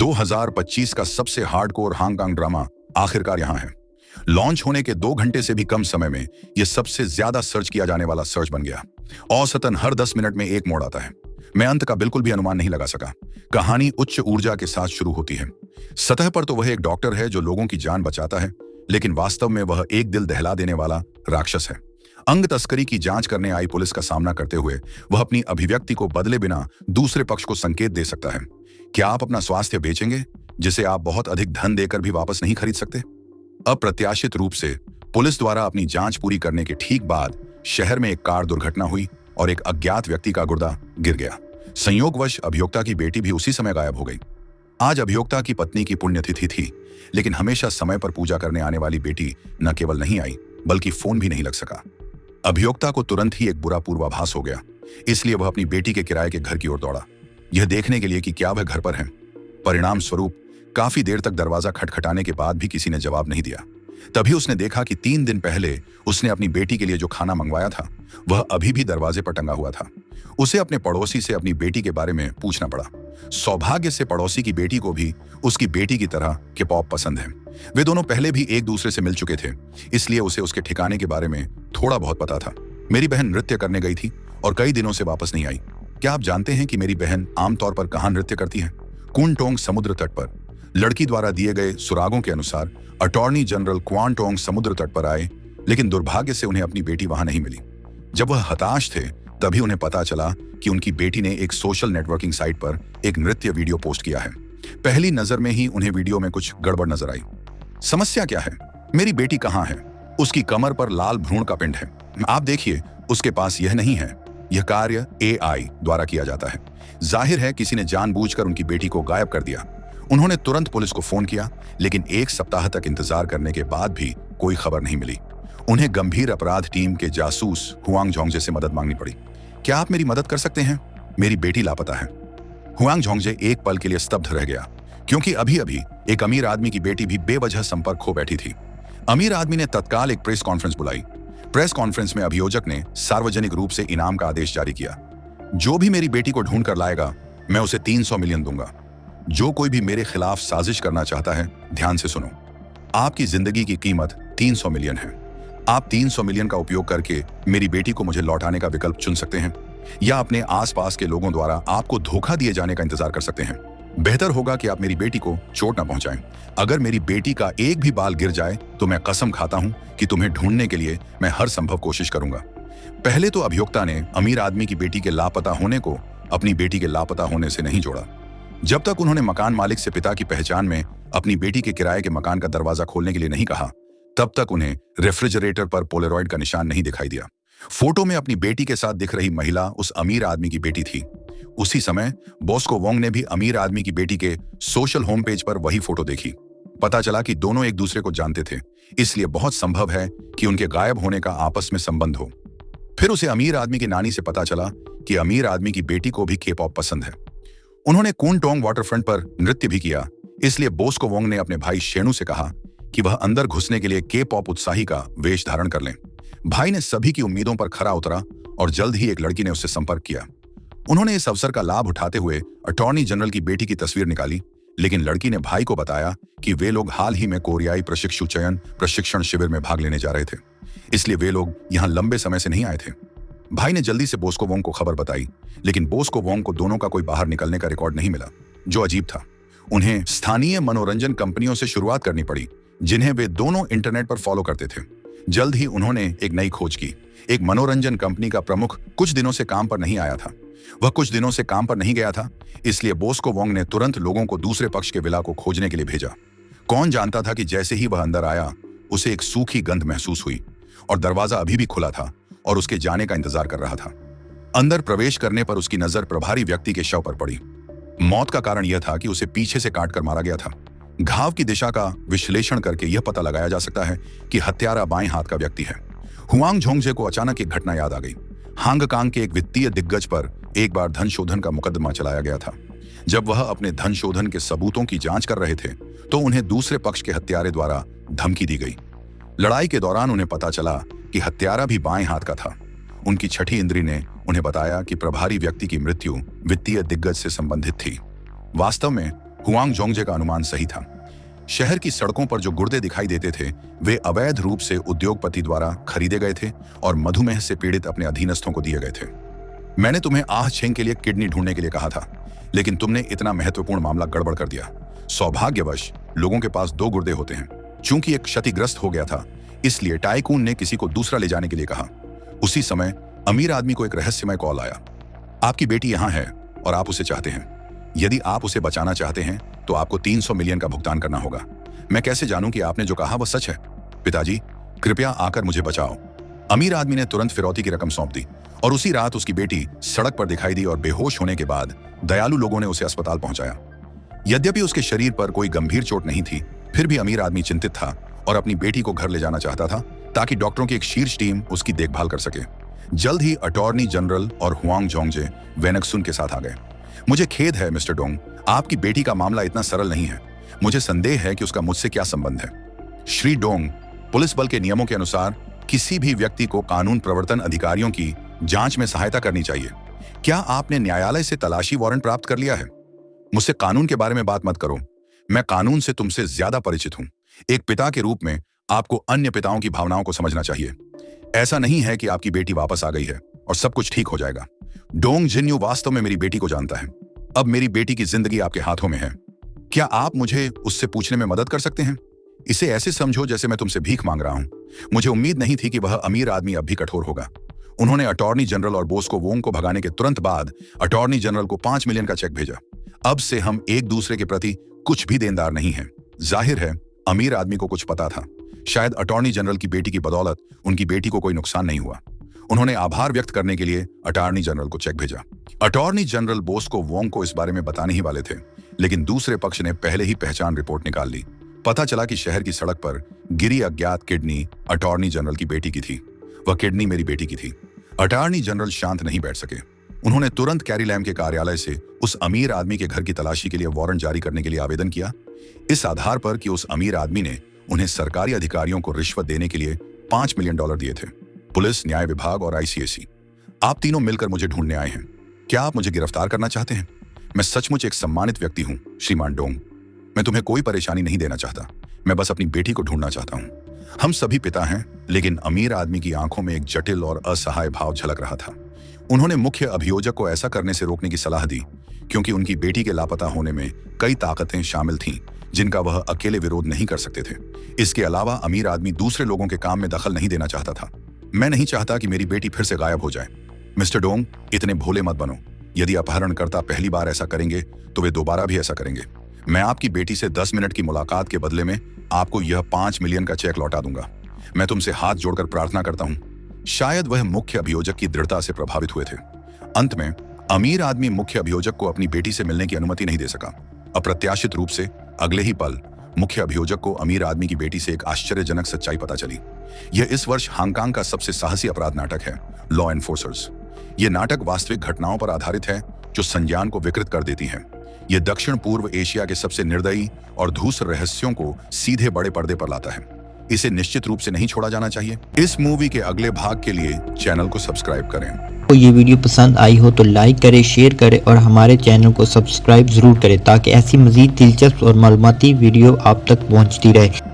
2025 का सबसे hardcore Hong Kong drama आखिरकार यहां है। लॉन्च होने के 2 घंटे से भी कम समय में यह सबसे ज्यादा सर्च किया जाने वाला सर्च बन गया। औसतन हर 10 मिनट में एक मोड़ आता है। मैं अंत का बिल्कुल भी अनुमान नहीं लगा सका। कहानी उच्च ऊर्जा के साथ शुरू होती है। सतह पर तो वह एक डॉक्टर है जो लोगों की जान बचाता है, लेकिन वास्तव में वह एक दिल दहला देने वाला राक्षस है। अंग तस्करी की जांच करने आई पुलिस का सामना करते हुए वह अपनी अभिव्यक्ति को बदले बिना दूसरे पक्ष को संकेत दे सकता है। क्या आप अपना स्वास्थ्य बेचेंगे, जिसे आप बहुत अधिक धन देकर भी वापस नहीं खरीद सकते? अप्रत्याशित रूप से पुलिस द्वारा अपनी जांच पूरी करने के ठीक बाद शहर में एक कार दुर्घटना हुई और एक अज्ञात व्यक्ति का गुर्दा गिर गया। संयोगवश अभियोक्ता की बेटी भी उसी समय गायब हो गई। आज अभियोक्ता की पत्नी की पुण्यतिथि थी, लेकिन हमेशा समय पर पूजा करने आने वाली बेटी न केवल नहीं आई, बल्कि फोन भी नहीं लग सका। अभियोक्ता को तुरंत ही एक बुरा पूर्वाभास हो गया, इसलिए वह अपनी बेटी के किराए के घर की ओर दौड़ा, यह देखने के लिए कि क्या वह घर पर है। परिणाम स्वरूप काफी देर तक दरवाजा खटखटाने के बाद भी किसी ने जवाब नहीं दिया। तभी उसने देखा कि 3 दिन पहले उसने अपनी बेटी के लिए जो खाना मंगवाया था वह अभी भी दरवाजे पर टंगा हुआ था। उसे अपने पड़ोसी से अपनी बेटी के बारे में पूछना पड़ा। सौभाग्य से पड़ोसी की बेटी को भी उसकी बेटी की तरह के पॉप पसंद है। वे दोनों पहले भी एक दूसरे से मिल चुके थे, इसलिए उसे उसके ठिकाने के बारे में थोड़ा बहुत पता था। मेरी बहन नृत्य करने गई थी और कई दिनों से वापस नहीं आई। क्या आप जानते हैं कि मेरी बहन आमतौर पर कहां नृत्य करती है? कुनटोंग समुद्र तट पर। लड़की द्वारा दिए गए सुरागों के अनुसार अटॉर्नी जनरल क्वांटोंग समुद्र तट पर आए, लेकिन दुर्भाग्य से उन्हें अपनी बेटी वहां नहीं मिली। जब वह हताश थे, तभी उन्हें पता चला कि उनकी बेटी ने एक सोशल नेटवर्किंग साइट पर एक नृत्य वीडियो पोस्ट किया है। पहली नजर में ही उन्हें वीडियो में कुछ गड़बड़ नजर आई। समस्या क्या है? मेरी बेटी कहाँ है? उसकी कमर पर लाल भ्रूण का पिंड है। आप देखिए, उसके पास यह नहीं है। यह कार्य AI द्वारा किया जाता है। जाहिर है किसी ने जानबूझकर उनकी बेटी को गायब कर दिया। उन्होंने तुरंत पुलिस को फोन किया, लेकिन 1 सप्ताह तक इंतजार करने के बाद भी कोई खबर नहीं मिली। उन्हें गंभीर अपराध टीम के जासूस हुआंग जोंगजे से मदद मांगनी पड़ी। क्या आप मेरी मदद कर सकते हैं? मेरी बेटी लापता है। हुआंग जोंगजे एक पल के लिए स्तब्ध रह गया, क्योंकि अभी अभी एक अमीर आदमी की बेटी भी बेवजह संपर्क खो बैठी थी। अमीर आदमी ने तत्काल एक प्रेस कॉन्फ्रेंस बुलाई। प्रेस कॉन्फ्रेंस में अभियोजक ने सार्वजनिक रूप से इनाम का आदेश जारी किया। जो भी मेरी बेटी को ढूंढ कर लाएगा, मैं उसे 300 मिलियन दूंगा। जो कोई भी मेरे खिलाफ साजिश करना चाहता है, ध्यान से सुनो। आपकी जिंदगी की कीमत 300 मिलियन है। आप 300 मिलियन का उपयोग करके मेरी बेटी को मुझे लौटाने का विकल्प चुन सकते हैं, या अपने आसपास के लोगों द्वारा आपको धोखा दिए जाने का इंतजार कर सकते हैं। बेहतर होगा कि आप मेरी बेटी को चोट न पहुंचाएं। अगर मेरी बेटी का एक भी बाल गिर जाए तो मैं कसम खाता हूं कि तुम्हें ढूंढने के लिए मैं हर संभव कोशिश करूंगा। पहले तो अभियोक्ता ने अमीर आदमी की बेटी के लापता होने को अपनी बेटी के लापता होने से नहीं जोड़ा। जब तक उन्होंने मकान मालिक से पिता की पहचान में अपनी बेटी के किराए के मकान का दरवाजा खोलने के लिए नहीं कहा, तब तक उन्हें रेफ्रिजरेटर पर पोलेरॉइड का निशान नहीं दिखाई दिया। फोटो में अपनी बेटी के साथ दिख रही महिला उस अमीर आदमी की बेटी थी। उसी समय बॉस्को वोंग ने भी अमीर आदमी की बेटी के सोशल होम पेज पर वही फोटो देखी। पता चला कि दोनों एक दूसरे को जानते थे, इसलिए बहुत संभव है कि उनके गायब होने का आपस में संबंध हो। फिर उसे अमीर आदमी की नानी से पता चला कि अमीर आदमी की बेटी को भी K-पॉप पसंद है। उन्होंने कुनटोंग वाटरफ्रंट पर नृत्य भी किया, इसलिए बॉस्को वोंग ने अपने भाई शेनु से कहा कि वह अंदर घुसने के लिए K-पॉप उत्साही का वेश धारण कर लें। भाई ने सभी की उम्मीदों पर खरा उतरा और जल्द ही एक लड़की ने उससे संपर्क किया। उन्होंने इस अवसर का लाभ उठाते हुए अटॉर्नी जनरल की बेटी की तस्वीर निकाली, लेकिन लड़की ने भाई को बताया कि वे लोग हाल ही में कोरियाई प्रशिक्षु चयन प्रशिक्षण शिविर में भाग लेने जा रहे थे, इसलिए वे लोग यहाँ लंबे समय से नहीं आए थे। भाई ने जल्दी से बॉस्को वोंग को खबर बताई, लेकिन बॉस्को वोंग को दोनों का कोई बाहर निकलने का रिकॉर्ड नहीं मिला, जो अजीब था। उन्हें स्थानीय मनोरंजन कंपनियों से शुरुआत करनी पड़ी, जिन्हें वे दोनों इंटरनेट पर फॉलो करते थे। जल्द ही उन्होंने एक नई खोज की। एक मनोरंजन कंपनी का प्रमुख कुछ दिनों से काम पर नहीं आया था। वह कुछ दिनों से काम पर नहीं गया था, इसलिए बॉस्को वोंग ने तुरंत लोगों को दूसरे पक्ष के विला को खोजने के लिए भेजा। कौन जानता था कि जैसे ही वह अंदर आया, उसे एक सूखी गंध महसूस हुई और दरवाजा अभी भी खुला था और उसके जाने का इंतजार कर रहा था। अंदर प्रवेश करने पर उसकी नजर प्रभारी व्यक्ति के शव पर पड़ी। मौत का कारण यह था कि उसे पीछे से काटकर मारा गया था। घाव की दिशा का विश्लेषण करके यह पता लगाया जा सकता है कि हत्यारा बाएं हाथ का व्यक्ति है। हुआंग जोंगजे को अचानक एक घटना याद आ गई। हांगकांग के एक वित्तीय दिग्गज पर एक बार धन शोधन का मुकदमा चलाया गया था। जब वह अपने धन शोधन के सबूतों की जांच कर रहे थे, तो उन्हें दूसरे पक्ष के हत्यारे द्वारा धमकी दी गई। लड़ाई के दौरान उन्हें पता चला कि हत्यारा भी बाएं हाथ का था। उनकी छठी इंद्री ने उन्हें बताया कि प्रभारी व्यक्ति की मृत्यु वित्तीय दिग्गज से संबंधित थी। वास्तव में हुआंग जोंगजे का अनुमान सही था। शहर की सड़कों पर जो गुर्दे दिखाई देते थे वे अवैध रूप से उद्योगपति द्वारा खरीदे गए थे और मधुमेह से पीड़ित अपने अधीनस्थों को दिए गए थे। मैंने तुम्हें आह छेंग के लिए किडनी ढूंढने के लिए कहा था, लेकिन तुमने इतना महत्वपूर्ण मामला गड़बड़ कर दिया। सौभाग्यवश लोगों के पास 2 गुर्दे होते हैं। चूंकि एक क्षतिग्रस्त हो गया था, इसलिए टाइकून ने किसी को दूसरा ले जाने के लिए कहा। उसी समय अमीर आदमी को एक रहस्यमय कॉल आया। आपकी बेटी यहां है और आप उसे चाहते हैं। यदि आप उसे बचाना चाहते हैं तो आपको 300 मिलियन का भुगतान करना होगा। मैं कैसे जानूं कि आपने जो कहा वह सच है? पिताजी, कृपया आकर मुझे बचाओ। अमीर आदमी ने तुरंत फिरौती की रकम सौंप दी और उसी रात उसकी बेटी सड़क पर दिखाई दी और बेहोश होने के बाद दयालु लोगों ने उसे अस्पताल पहुंचाया। यद्यपि उसके शरीर पर कोई गंभीर चोट नहीं थी, फिर भी अमीर आदमी चिंतित था और अपनी बेटी को घर ले जाना चाहता था ताकि डॉक्टरों की एक शीर्ष टीम उसकी देखभाल कर सके। जल्द ही अटॉर्नी जनरल और हुआंग जोंगजे वेनक्सुन के साथ आ गए। मुझे खेद है मिस्टर डोंग, आपकी बेटी का मामला इतना सरल नहीं है। मुझे संदेह है कि उसका मुझसे क्या संबंध है। श्री डोंग, पुलिस बल के नियमों के अनुसार किसी भी व्यक्ति को कानून प्रवर्तन अधिकारियों की जांच में सहायता करनी चाहिए। क्या आपने न्यायालय से तलाशी वारंट प्राप्त कर लिया है? मुझसे कानून के बारे में बात मत करो। मैं कानून से तुमसे ज्यादा परिचित हूं। एक पिता के रूप में आपको अन्य पिताओं की भावनाओं को समझना चाहिए। ऐसा नहीं है कि आपकी बेटी वापस आ गई है और सब कुछ ठीक हो जाएगा। डोंग जिन्यू वास्तव में मेरी बेटी को जानता है। अब मेरी बेटी की जिंदगी आपके हाथों में है। क्या आप मुझे उससे पूछने में मदद कर सकते हैं? इसे ऐसे समझो जैसे मैं तुमसे भीख मांग रहा हूं। मुझे उम्मीद नहीं थी कि वह अमीर आदमी अब भी कठोर होगा। उन्होंने अटॉर्नी जनरल और बोस्को वोंग को भगाने के तुरंत बाद अटॉर्नी जनरल को 5 मिलियन का चेक भेजा। अब से हम एक दूसरे के प्रति कुछ भी देनदार नहीं हैं। जाहिर है अमीर आदमी को कुछ पता था। शायद अटॉर्नी जनरल की बेटी की बदौलत उनकी बेटी को कोई नुकसान नहीं हुआ। उन्होंने आभार व्यक्त करने के लिए अटॉर्नी जनरल को चेक भेजा। अटॉर्नी जनरल बोस्को वोंग को इस बारे में बताने ही वाले थे, लेकिन दूसरे पक्ष ने पहले ही पहचान रिपोर्ट निकाल ली। पता चला कि शहर की सड़क पर गिरी अज्ञात किडनी अटॉर्नी जनरल की बेटी की थी। वह किडनी मेरी बेटी की थी। अटॉर्नी जनरल शांत नहीं बैठ सके। उन्होंने तुरंत कैरी लैम के कार्यालय से उस अमीर आदमी के घर की तलाशी के लिए वारंट जारी करने के लिए आवेदन किया, इस आधार पर कि उस अमीर आदमी ने उन्हें सरकारी अधिकारियों को रिश्वत देने के लिए $5 मिलियन दिए थे। पुलिस, न्याय विभाग और ICAC, आप तीनों मिलकर मुझे ढूंढने आए हैं। क्या आप मुझे गिरफ्तार करना चाहते हैं? मैं सचमुच एक सम्मानित व्यक्ति हूं श्रीमान डोंग। मैं तुम्हें कोई परेशानी नहीं देना चाहता। मैं बस अपनी बेटी को ढूंढना चाहता हूं। हम सभी पिता हैं, लेकिन अमीर आदमी की आंखों में एक जटिल और असहाय भाव झलक रहा था। उन्होंने मुख्य अभियोजक को ऐसा करने से रोकने की सलाह दी क्योंकि उनकी बेटी के लापता होने में कई ताकतें शामिल थीं जिनका वह अकेले विरोध नहीं कर सकते थे। इसके अलावा अमीर आदमी दूसरे लोगों के काम में दखल नहीं देना चाहता था। मैं नहीं चाहता कि मेरी बेटी फिर से गायब हो जाए। मिस्टर डोंग, इतने भोले मत बनो। यदि अपहरणकर्ता पहली बार ऐसा करेंगे तो वे दोबारा भी ऐसा करेंगे। मैं आपकी बेटी से 10 मिनट की मुलाकात के बदले में आपको यह 5 मिलियन का चेक लौटा दूंगा। मैं तुमसे हाथ जोड़कर प्रार्थना करता हूं। शायद वह मुख्य अभियोजक की दृढ़ता से प्रभावित हुए थे। अंत में अमीर आदमी मुख्य अभियोजक को अपनी बेटी से मिलने की अनुमति नहीं दे सका। अप्रत्याशित रूप से अगले ही पल मुख्य अभियोजक को अमीर आदमी की बेटी से एक आश्चर्यजनक सच्चाई पता चली। यह इस वर्ष हांगकांग का सबसे साहसी अपराध नाटक है, लॉ एनफोर्सर्स। यह नाटक वास्तविक घटनाओं पर आधारित है जो संज्ञान को विकृत कर देती हैं। यह दक्षिण पूर्व एशिया के सबसे निर्दयी और धूस रहस्यों को सीधे बड़े पर्दे पर लाता है। इसे निश्चित रूप से नहीं छोड़ा जाना चाहिए। इस मूवी के अगले भाग के लिए चैनल को सब्सक्राइब करें। आपको ये वीडियो पसंद आई हो तो लाइक करें, शेयर करें और हमारे चैनल को सब्सक्राइब जरूर करें ताकि ऐसी मजीद दिलचस्प और मालूमाती वीडियो आप तक पहुंचती रहे।